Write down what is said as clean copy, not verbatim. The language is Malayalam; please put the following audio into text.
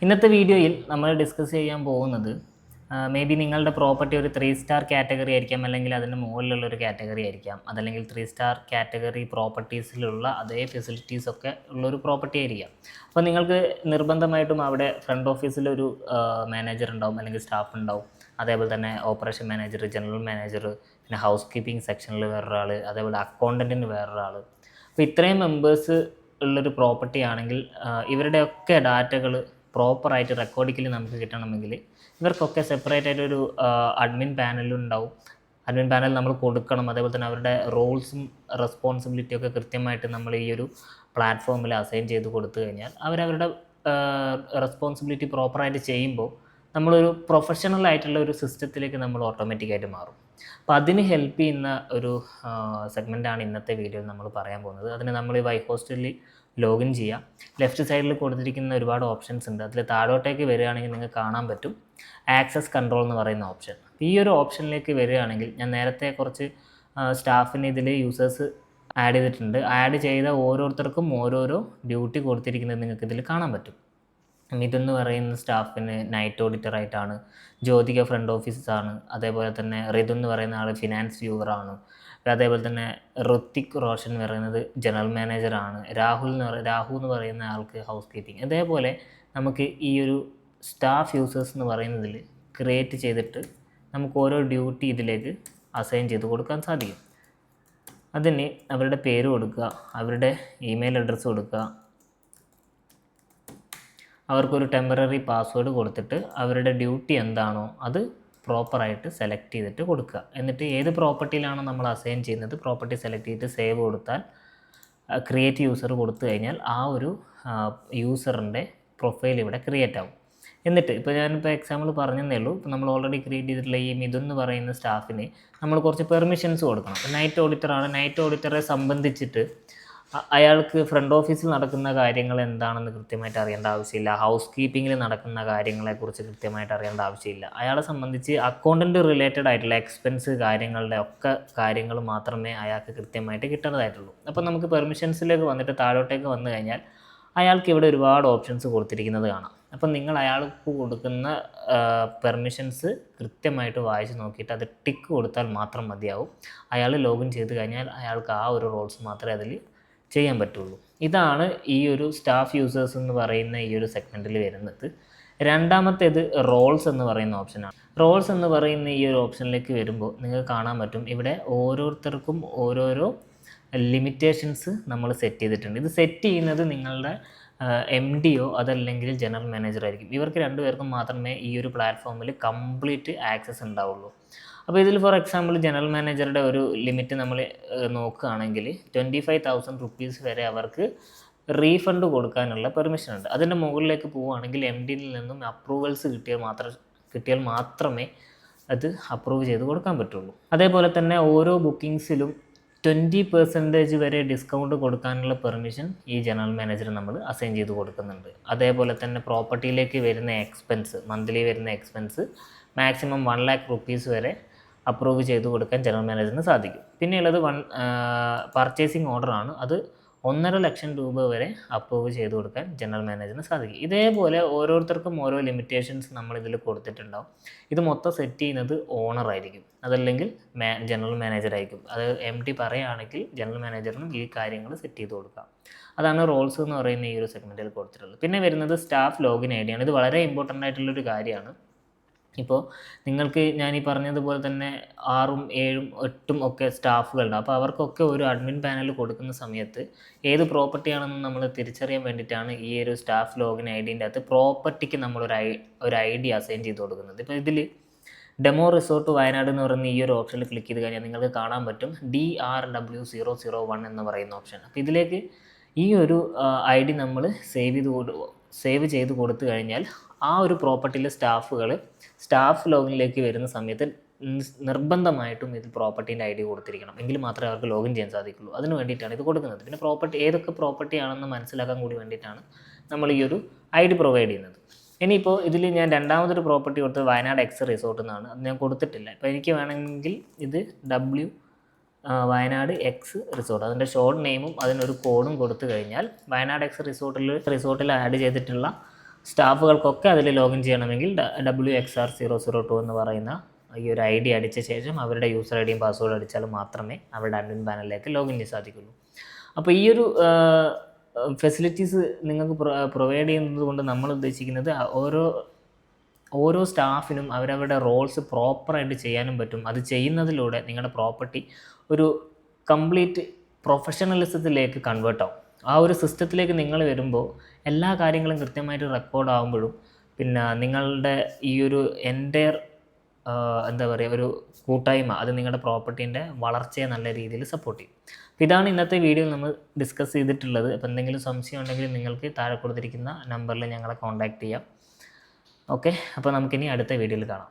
ഇന്നത്തെ വീഡിയോയിൽ നമ്മൾ ഡിസ്കസ് ചെയ്യാൻ പോകുന്നത് മേ ബി നിങ്ങളുടെ പ്രോപ്പർട്ടി ഒരു 3 സ്റ്റാർ കാറ്റഗറി ആയിരിക്കാം, അല്ലെങ്കിൽ അതിന് മുകളിലുള്ളൊരു കാറ്റഗറി ആയിരിക്കാം, അതല്ലെങ്കിൽ 3 സ്റ്റാർ കാറ്റഗറി പ്രോപ്പർട്ടീസിലുള്ള അതേ ഫെസിലിറ്റീസൊക്കെ ഉള്ളൊരു പ്രോപ്പർട്ടി ആയിരിക്കാം. അപ്പോൾ നിങ്ങൾക്ക് നിർബന്ധമായിട്ടും അവിടെ ഫ്രണ്ട് ഓഫീസിലൊരു മാനേജർ ഉണ്ടാവും, അല്ലെങ്കിൽ സ്റ്റാഫ് ഉണ്ടാവും. അതേപോലെ തന്നെ ഓപ്പറേഷൻ മാനേജർ, ജനറൽ മാനേജർ, പിന്നെ ഹൗസ് കീപ്പിംഗ് സെക്ഷനിൽ വേറൊരാൾ, അതേപോലെ അക്കൗണ്ടൻറ്റിന് വേറൊരാൾ. അപ്പോൾ ഇത്രയും മെമ്പേഴ്സ് ഉള്ളൊരു പ്രോപ്പർട്ടി ആണെങ്കിൽ ഇവരുടെയൊക്കെ ഡാറ്റകൾ പ്രോപ്പറായിട്ട് റെക്കോർഡിക്കലി നമുക്ക് കിട്ടണമെങ്കിൽ ഇവർക്കൊക്കെ സെപ്പറേറ്റ് ആയിട്ടൊരു അഡ്മിൻ പാനലുണ്ടാവും. അഡ്മിൻ പാനൽ നമ്മൾ കൊടുക്കണം. അതേപോലെ തന്നെ അവരുടെ റോൾസും റെസ്പോൺസിബിലിറ്റിയൊക്കെ കൃത്യമായിട്ട് നമ്മൾ ഈ ഒരു പ്ലാറ്റ്ഫോമിൽ അസൈൻ ചെയ്ത് കൊടുത്തു കഴിഞ്ഞാൽ അവരവരുടെ റെസ്പോൺസിബിലിറ്റി പ്രോപ്പറായിട്ട് ചെയ്യുമ്പോൾ നമ്മളൊരു പ്രൊഫഷണൽ ആയിട്ടുള്ള ഒരു സിസ്റ്റത്തിലേക്ക് നമ്മൾ ഓട്ടോമാറ്റിക്കായിട്ട് മാറും. അപ്പോൾ അതിന് ഹെൽപ്പ് ചെയ്യുന്ന ഒരു സെഗ്മെൻറ്റാണ് ഇന്നത്തെ വീഡിയോയിൽ നമ്മൾ പറയാൻ പോകുന്നത്. അതിന് നമ്മൾ ഈ വൈഹോസ്റ്റലിൽ ലോഗിൻ ചെയ്യാം. ലെഫ്റ്റ് സൈഡിൽ കൊടുത്തിരിക്കുന്ന ഒരുപാട് ഓപ്ഷൻസ് ഉണ്ട്. അതിൽ താഴോട്ടേക്ക് വരികയാണെങ്കിൽ നിങ്ങൾക്ക് കാണാൻ പറ്റും ആക്സസ് കൺട്രോൾ എന്ന് പറയുന്ന ഓപ്ഷൻ. ഈ ഒരു ഓപ്ഷനിലേക്ക് വരികയാണെങ്കിൽ ഞാൻ നേരത്തെ കുറച്ച് സ്റ്റാഫിന് ഇതിൽ യൂസേഴ്സ് ആഡ് ചെയ്തിട്ടുണ്ട്. ആഡ് ചെയ്ത ഓരോരുത്തർക്കും ഓരോരോ ഡ്യൂട്ടി കൊടുത്തിരിക്കുന്നത് നിങ്ങൾക്ക് ഇതിൽ കാണാൻ പറ്റും. ഇതെന്ന് പറയുന്ന സ്റ്റാഫിന് നൈറ്റ് ഓഡിറ്ററായിട്ടാണ്, ജ്യോതിക ഫ്രണ്ട് ഓഫീസാണ്, അതേപോലെ തന്നെ റിതു എന്ന് പറയുന്ന ആൾ ഫിനാൻസ് വ്യൂവറാണ്, അതേപോലെ തന്നെ ഋത്തിക് റോഷൻ എന്ന് പറയുന്നത് ജനറൽ മാനേജറാണ്, രാഹു എന്ന് പറയുന്ന ആൾക്ക് ഹൗസ് കീപ്പിംഗ്. അതേപോലെ നമുക്ക് ഈ ഒരു സ്റ്റാഫ് യൂസേഴ്സ് എന്ന് പറയുന്നതിൽ ക്രിയേറ്റ് ചെയ്തിട്ട് നമുക്ക് ഓരോ ഡ്യൂട്ടി ഇതിലേക്ക് അസൈൻ ചെയ്ത് കൊടുക്കാൻ സാധിക്കും. അതിന് അവരുടെ പേര് കൊടുക്കുക, അവരുടെ ഇമെയിൽ അഡ്രസ്സ് കൊടുക്കുക, അവർക്കൊരു ടെമ്പററി പാസ്വേഡ് കൊടുത്തിട്ട് അവരുടെ ഡ്യൂട്ടി എന്താണോ അത് പ്രോപ്പറായിട്ട് സെലക്ട് ചെയ്തിട്ട് കൊടുക്കുക. എന്നിട്ട് ഏത് പ്രോപ്പർട്ടിയിലാണോ നമ്മൾ അസൈൻ ചെയ്യുന്നത് പ്രോപ്പർട്ടി സെലക്ട് ചെയ്തിട്ട് സേവ് കൊടുത്താൽ ക്രിയേറ്റ് യൂസർ കൊടുത്തു കഴിഞ്ഞാൽ ആ ഒരു യൂസറിൻ്റെ പ്രൊഫൈൽ ഇവിടെ ക്രിയേറ്റ് ആവും. എന്നിട്ട് ഇപ്പോൾ ഞാനിപ്പോൾ എക്സാമ്പിൾ പറഞ്ഞതേ ഉള്ളൂ. ഇപ്പോൾ നമ്മൾ ഓൾറെഡി ക്രിയേറ്റ് ചെയ്തിട്ടുള്ള ഈ മിഥുൻ പറയുന്ന സ്റ്റാഫിന് നമ്മൾ കുറച്ച് പെർമിഷൻസ് കൊടുക്കണം. നൈറ്റ് ഓഡിറ്ററാണ്. നൈറ്റ് ഓഡിറ്ററെ സംബന്ധിച്ചിട്ട് അയാൾക്ക് ഫ്രണ്ട് ഓഫീസിൽ നടക്കുന്ന കാര്യങ്ങൾ എന്താണെന്ന് കൃത്യമായിട്ട് അറിയേണ്ട ആവശ്യമില്ല. ഹൗസ് കീപ്പിങ്ങിൽ നടക്കുന്ന കാര്യങ്ങളെക്കുറിച്ച് കൃത്യമായിട്ട് അറിയേണ്ട ആവശ്യമില്ല. അയാളെ സംബന്ധിച്ച് അക്കൗണ്ടൻറ്റ് റിലേറ്റഡ് ആയിട്ടുള്ള എക്സ്പെൻസ് കാര്യങ്ങളുടെ ഒക്കെ കാര്യങ്ങൾ മാത്രമേ അയാൾക്ക് കൃത്യമായിട്ട് കിട്ടേണ്ടതായിട്ടുള്ളൂ. അപ്പോൾ നമുക്ക് പെർമിഷൻസിലേക്ക് വന്നിട്ട് താഴോട്ടേക്ക് വന്നു കഴിഞ്ഞാൽ അയാൾക്ക് ഇവിടെ ഒരുപാട് ഓപ്ഷൻസ് കൊടുത്തിരിക്കുന്നത് കാണാം. അപ്പം നിങ്ങൾ അയാൾക്ക് കൊടുക്കുന്ന പെർമിഷൻസ് കൃത്യമായിട്ട് വായിച്ച് നോക്കിയിട്ട് അത് ടിക്ക് കൊടുത്താൽ മാത്രം മതിയാവും. അയാൾ ലോഗിൻ ചെയ്ത് കഴിഞ്ഞാൽ അയാൾക്ക് ആ ഒരു റോൾസ് മാത്രമേ അതിൽ ചെയ്യാൻ പറ്റുള്ളൂ. ഇതാണ് ഈ ഒരു സ്റ്റാഫ് യൂസേഴ്സ് എന്ന് പറയുന്ന ഈ ഒരു സെഗ്മെൻറ്റിൽ വരുന്നത്. രണ്ടാമത്തേത് റോൾസ് എന്ന് പറയുന്ന ഓപ്ഷനാണ്. റോൾസ് എന്ന് പറയുന്ന ഈ ഒരു ഓപ്ഷനിലേക്ക് വരുമ്പോൾ നിങ്ങൾക്ക് കാണാൻ പറ്റും ഇവിടെ ഓരോരുത്തർക്കും ഓരോരോ ലിമിറ്റേഷൻസ് നമ്മൾ സെറ്റ് ചെയ്തിട്ടുണ്ട്. ഇത് സെറ്റ് ചെയ്യുന്നത് നിങ്ങളുടെ MDയോ അതല്ലെങ്കിൽ ജനറൽ മാനേജർ ആയിരിക്കും. ഇവർക്ക് രണ്ടുപേർക്കും മാത്രമേ ഈ ഒരു പ്ലാറ്റ്ഫോമിൽ കംപ്ലീറ്റ് ആക്സസ് ഉണ്ടാവുള്ളൂ. അപ്പോൾ ഇതിൽ ഫോർ എക്സാമ്പിൾ ജനറൽ മാനേജറുടെ ഒരു ലിമിറ്റ് നമ്മൾ നോക്കുകയാണെങ്കിൽ 25,000 റുപ്പീസ് വരെ അവർക്ക് റീഫണ്ട് കൊടുക്കാനുള്ള പെർമിഷൻ ഉണ്ട്. അതിൻ്റെ മുകളിലേക്ക് പോവുകയാണെങ്കിൽ MDയിൽ നിന്നും അപ്രൂവൽസ് കിട്ടിയാൽ മാത്രമേ അത് അപ്രൂവ് ചെയ്ത് കൊടുക്കാൻ പറ്റുള്ളൂ. അതേപോലെ തന്നെ ഓരോ ബുക്കിങ്സിലും 20% വരെ ഡിസ്കൗണ്ട് കൊടുക്കാനുള്ള പെർമിഷൻ ഈ ജനറൽ മാനേജർ നമ്മൾ അസൈൻ ചെയ്ത് കൊടുക്കുന്നുണ്ട്. അതേപോലെ തന്നെ പ്രോപ്പർട്ടിയിലേക്ക് വരുന്ന എക്സ്പെൻസ്, മന്ത്ലി വരുന്ന എക്സ്പെൻസ് മാക്സിമം 1 lakh റുപ്പീസ് വരെ അപ്രൂവ് ചെയ്ത് കൊടുക്കാൻ ജനറൽ മാനേജറിന് സാധിക്കും. പിന്നെയുള്ളത് പർച്ചേസിങ് ഓർഡറാണ്. അത് 1.5 ലക്ഷം രൂപ വരെ അപ്രൂവ് ചെയ്ത് കൊടുക്കാൻ ജനറൽ മാനേജറിന് സാധിക്കും. ഇതേപോലെ ഓരോരുത്തർക്കും ഓരോ ലിമിറ്റേഷൻസ് നമ്മളിതിൽ കൊടുത്തിട്ടുണ്ടാവും. ഇത് മൊത്തം സെറ്റ് ചെയ്യുന്നത് ഓണറായിരിക്കും, അതല്ലെങ്കിൽ ജനറൽ മാനേജറായിരിക്കും. അത് MD പറയുകയാണെങ്കിൽ ജനറൽ മാനേജറിനും ഈ കാര്യങ്ങൾ സെറ്റ് ചെയ്ത് കൊടുക്കാം. അതാണ് റോൾസ് എന്ന് പറയുന്ന ഈ ഒരു സെഗ്മെൻറ്റിൽ കൊടുത്തിട്ടുള്ളത്. പിന്നെ വരുന്നത് സ്റ്റാഫ് ലോഗിൻ ID ആണ്. ഇത് വളരെ ഇമ്പോർട്ടൻ്റ് ആയിട്ടുള്ളൊരു കാര്യമാണ്. ഇപ്പോൾ നിങ്ങൾക്ക് ഞാൻ ഈ പറഞ്ഞതുപോലെ തന്നെ 6ഉം 7ഉം 8ഉം ഒക്കെ സ്റ്റാഫുകളുണ്ട്. അപ്പോൾ അവർക്കൊക്കെ ഒരു അഡ്മിൻ പാനൽ കൊടുക്കുന്ന സമയത്ത് ഏത് പ്രോപ്പർട്ടിയാണെന്ന് നമ്മൾ തിരിച്ചറിയാൻ വേണ്ടിയിട്ടാണ് ഈ ഒരു സ്റ്റാഫ് ലോഗിൻ IDൻ്റെ അകത്ത് പ്രോപ്പർട്ടിക്ക് നമ്മളൊരു ID അസൈൻ ചെയ്ത് കൊടുക്കുന്നത്. ഇപ്പോൾ ഇതിൽ ഡെമോ റിസോർട്ട് വയനാട് എന്ന് പറയുന്ന ഈ ഒരു ഓപ്ഷനിൽ ക്ലിക്ക് ചെയ്ത് കഴിഞ്ഞാൽ നിങ്ങൾക്ക് കാണാൻ പറ്റും DRW001 എന്ന് പറയുന്ന ഓപ്ഷൻ. അപ്പോൾ ഇതിലേക്ക് ഈ ഒരു ID നമ്മൾ സേവ് ചെയ്ത് കൊടുത്തു കഴിഞ്ഞാൽ ആ ഒരു പ്രോപ്പർട്ടിയിലെ സ്റ്റാഫ് ലോഗിനിലേക്ക് വരുന്ന സമയത്ത് നിർബന്ധമായിട്ടും ഇത് പ്രോപ്പർട്ടീൻ്റെ ID കൊടുത്തിരിക്കണം. എങ്കിൽ മാത്രമേ അവർക്ക് ലോഗിൻ ചെയ്യാൻ സാധിക്കുള്ളൂ. അതിന് വേണ്ടിയിട്ടാണ് ഇത് കൊടുക്കുന്നത്. പിന്നെ ഏതൊക്കെ പ്രോപ്പർട്ടി ആണെന്ന് മനസ്സിലാക്കാൻ കൂടി വേണ്ടിയിട്ടാണ് നമ്മൾ ഈ ഒരു ID പ്രൊവൈഡ് ചെയ്യുന്നത്. ഇനിയിപ്പോൾ ഇതിൽ ഞാൻ രണ്ടാമതൊരു പ്രോപ്പർട്ടി കൊടുത്തത് വയനാട് X റിസോർട്ട് എന്നാണ്. അത് ഞാൻ കൊടുത്തിട്ടില്ല. ഇപ്പോൾ എനിക്ക് വേണമെങ്കിൽ ഇത് വയനാട് X റിസോർട്ട്, അതിൻ്റെ ഷോർട്ട് നെയിമും അതിനൊരു കോഡും കൊടുത്തു കഴിഞ്ഞാൽ വയനാട് X റിസോർട്ടിൽ ആഡ് ചെയ്തിട്ടുള്ള സ്റ്റാഫുകൾക്കൊക്കെ അതിൽ ലോഗിൻ ചെയ്യണമെങ്കിൽ WXR002 എന്ന് പറയുന്ന ഈ ഒരു ID അടിച്ച ശേഷം അവരുടെ യൂസർ ഐ ഡിയും പാസ്വേഡ് അടിച്ചാൽ മാത്രമേ അവരുടെ അഡ്മിൻ പാനലിലേക്ക് ലോഗിൻ ചെയ്യാൻ സാധിക്കുള്ളൂ. അപ്പോൾ ഈ ഒരു ഫെസിലിറ്റീസ് നിങ്ങൾക്ക് പ്രൊവൈഡ് ചെയ്യുന്നത് കൊണ്ട് നമ്മൾ ഉദ്ദേശിക്കുന്നത് ഓരോ സ്റ്റാഫിനും അവരവരുടെ റോൾസ് പ്രോപ്പറായിട്ട് ചെയ്യാനും പറ്റും. അത് ചെയ്യുന്നതിലൂടെ നിങ്ങളുടെ പ്രോപ്പർട്ടി ഒരു കംപ്ലീറ്റ് പ്രൊഫഷണലിസത്തിലേക്ക് കൺവേർട്ട് ആവും. ആ ഒരു സിസ്റ്റത്തിലേക്ക് നിങ്ങൾ വരുമ്പോൾ എല്ലാ കാര്യങ്ങളും കൃത്യമായിട്ട് റെക്കോർഡ് ആകുമ്പോഴും പിന്നെ നിങ്ങളുടെ ഈ ഒരു എൻ്റയർ എന്താ പറയുക ഒരു കൂട്ടായ്മ അത് നിങ്ങളുടെ പ്രോപ്പർട്ടീൻ്റെ വളർച്ചയെ നല്ല രീതിയിൽ സപ്പോർട്ട് ചെയ്യും. അപ്പോൾ ഇതാണ് ഇന്നത്തെ വീഡിയോയിൽ നമ്മൾ ഡിസ്കസ് ചെയ്തിട്ടുള്ളത്. അപ്പോൾ എന്തെങ്കിലും സംശയം ഉണ്ടെങ്കിൽ നിങ്ങൾക്ക് താഴെ കൊടുത്തിരിക്കുന്ന നമ്പറിൽ ഞങ്ങളെ കോൺടാക്റ്റ് ചെയ്യാം. ഓക്കെ, അപ്പോൾ നമുക്കിനി അടുത്ത വീഡിയോയിൽ കാണാം.